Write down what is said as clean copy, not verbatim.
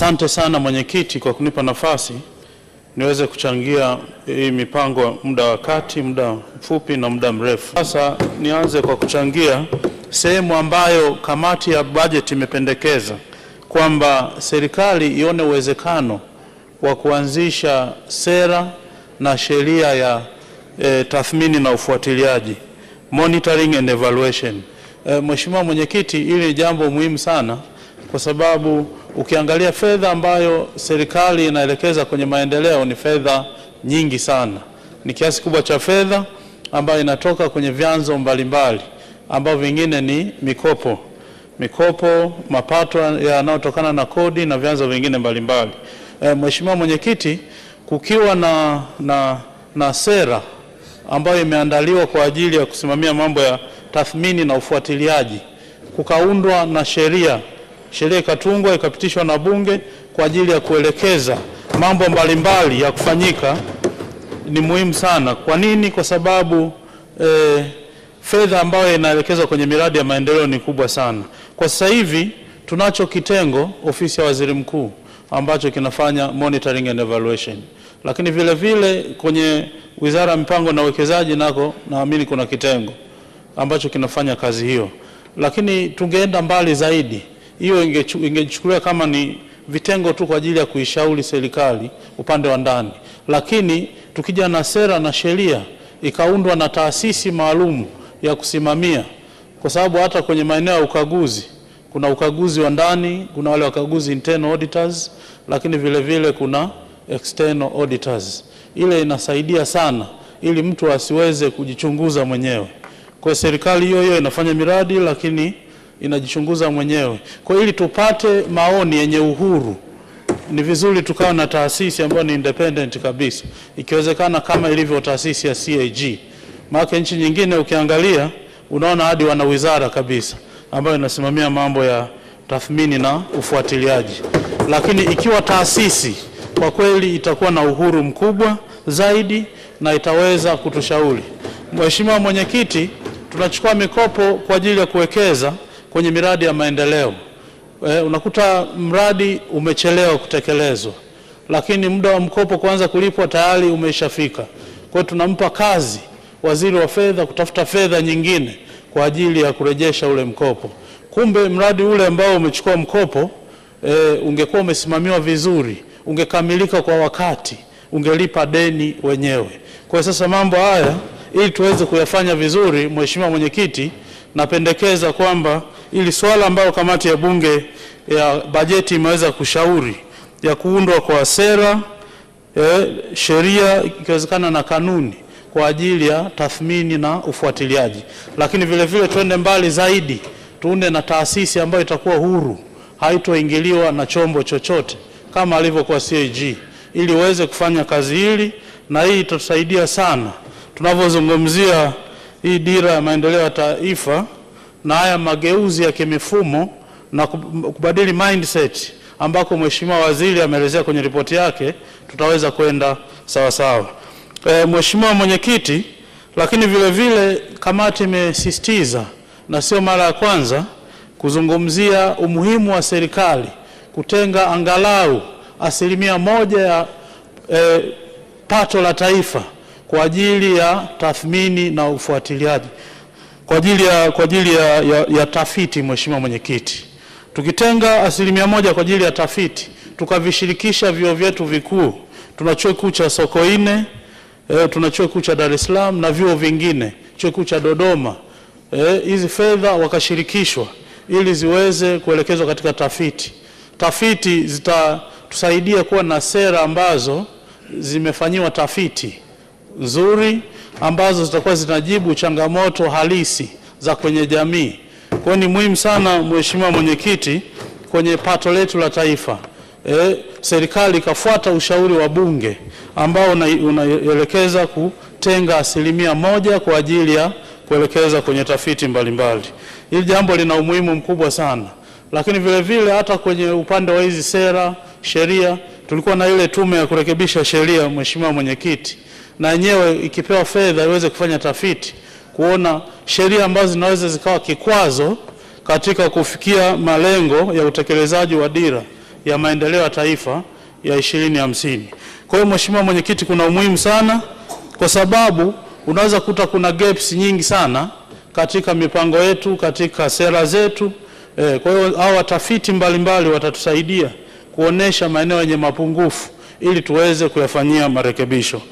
Asante sana mwenyekiti kwa kunipa nafasi niweze kuchangia hii mipango muda wa kati, muda mfupi na muda mrefu. Sasa nianze kwa kuchangia sehemu ambayo kamati ya bajeti imependekeza kwamba serikali ione uwezekano wa kuanzisha sera na sheria ya tathmini na ufuatiliaji, monitoring and evaluation. Mheshimiwa mwenyekiti, hili ni jambo muhimu sana kwa sababu ukiangalia fedha ambayo serikali inaelekeza kwenye maendeleo ni fedha nyingi sana. Ni kiasi kubwa cha fedha ambayo inatoka kwenye vyanzo mbalimbali ambao vingine ni mikopo, mapato yanayotokana na kodi na vyanzo vingine mbalimbali. Mheshimiwa mwenyekiti, kukiwa na sera ambayo imeandaliwa kwa ajili ya kusimamia mambo ya tathmini na ufuatiliaji, kukaundwa na sheria ikatungwa ikapitishwa na bunge kwa ajili ya kuelekeza mambo mbalimbali ya kufanyika, ni muhimu sana. Kwa nini? Kwa sababu fedha ambayo inaelekezwa kwenye miradi ya maendeleo ni kubwa sana. Kwa sasa hivi tunacho kitengo ofisi ya waziri mkuu ambacho kinafanya monitoring and evaluation, lakini vile vile kwenye wizara ya mipango na uwekezaji nako naamini kuna kitengo ambacho kinafanya kazi hiyo. Lakini tungeenda mbali zaidi, hiyo ingechukuliwa kama ni vitengo tu kwa ajili ya kuishauri serikali upande wa ndani. Lakini tukija na sera na sheria ikaundwa na taasisi maalum ya kusimamia, kwa sababu hata kwenye maeneo ya ukaguzi kuna ukaguzi wa ndani, kuna wale wakaguzi internal auditors, lakini vile vile kuna external auditors. Ile inasaidia sana ili mtu asiweze kujichunguza mwenyewe. Kwa serikali hiyo inafanya miradi lakini inajichunguza mwenyewe. Kwa ili tupate maoni yenye uhuru, ni vizuri tukawa na taasisi ambayo ni independent kabisa, ikiwezekana kama ilivyo taasisi ya CAG. Maana nchi nyingine ukiangalia unaona hadi wana wizara kabisa ambayo inasimamia mambo ya tathmini na ufuatiliaji. Lakini ikiwa taasisi, kwa kweli itakuwa na uhuru mkubwa zaidi na itaweza kutushauri. Mheshimiwa mwenyekiti, tunachukua mikopo kwa ajili ya kuwekeza kwenye miradi ya maendeleo. Unakuta mradi umechelewa kutekelezwa, lakini muda wa mkopo kuanza kulipwa tayari umeshafika. Kwa hiyo tunampa kazi waziri wa fedha kutafuta fedha nyingine kwa ajili ya kurejesha ule mkopo. Kumbe mradi ule ambao umechukua mkopo ungekuwa umesimamiwa vizuri, ungekamilika kwa wakati, ungelipa deni wenyewe. Kwa sasa mambo haya ili tuweze kuyafanya vizuri, Mheshimiwa mwenyekiti, napendekeza kwamba ili swala ambalo kamati ya bunge ya bajeti imeweza kushauri ya kuundwa kwa sera, sheria, ikiwezekana na kanuni kwa ajili ya tathmini na ufuatiliaji. Lakini vile vile tuende mbali zaidi, tuunde na taasisi ambayo itakuwa huru, haitoingiliwa na chombo chochote kama alivyokuwa CAG, ili uweze kufanya kazi hili. Na hii itatusaidia sana tunavyozungumzia hii dira ya maendeleo ya taifa na haya mageuzi ya kimifumo na kubadili mindset ambako Mheshimiwa waziri ameelezea kwenye ripoti yake, tutaweza kwenda sawa sawa. Mheshimiwa mwenyekiti, lakini vile vile kamati imesisitiza na sio mara ya kwanza kuzungumzia umuhimu wa serikali kutenga angalau 1% ya pato la taifa kwa ajili ya tathmini na ufuatiliaji, kwa ajili ya tafiti. Mheshimiwa mwenyekiti, tukitenga 1% kwa ajili ya tafiti, tukavishirikisha vyuo vyetu vikuu, tuna chuo kikuu cha Sokoine, tuna chuo kikuu cha Dar es Salaam na vyuo vingine, chuo kikuu cha Dodoma, hizi fedha wakashirikishwa ili ziweze kuelekezwa katika tafiti zitatusaidia kuwa na sera ambazo zimefanyiwa tafiti nzuri, ambazo zitakuwa zinajibu changamoto halisi za kwenye jamii. Kwa ni muhimu sana Mheshimiwa mwenyekiti, kwenye pato letu la taifa, serikali ikafuata ushauri wa bunge ambao unaelekeza kutenga 1% kwa ajili ya kuelekeza kwenye tafiti mbalimbali. Hili jambo lina umuhimu mkubwa sana. Lakini vile vile hata kwenye upande wa hizi sera, sheria, tulikuwa na ile tume ya kurekebisha sheria, Mheshimiwa mwenyekiti, na yenyewe ikipewa fedha iweze kufanya tafiti kuona sheria ambazo zinaweza zikawa kikwazo katika kufikia malengo ya utekelezaji wa dira ya maendeleo ya taifa ya 2050. Kwa hiyo Mheshimiwa Mwenyekiti, kuna umuhimu sana kwa sababu unaweza kuta kuna gaps nyingi sana katika mipango yetu, katika sera zetu. Kwa hiyo hao watafiti mbalimbali watatusaidia kuonesha maeneo yenye mapungufu ili tuweze kuyafanyia marekebisho.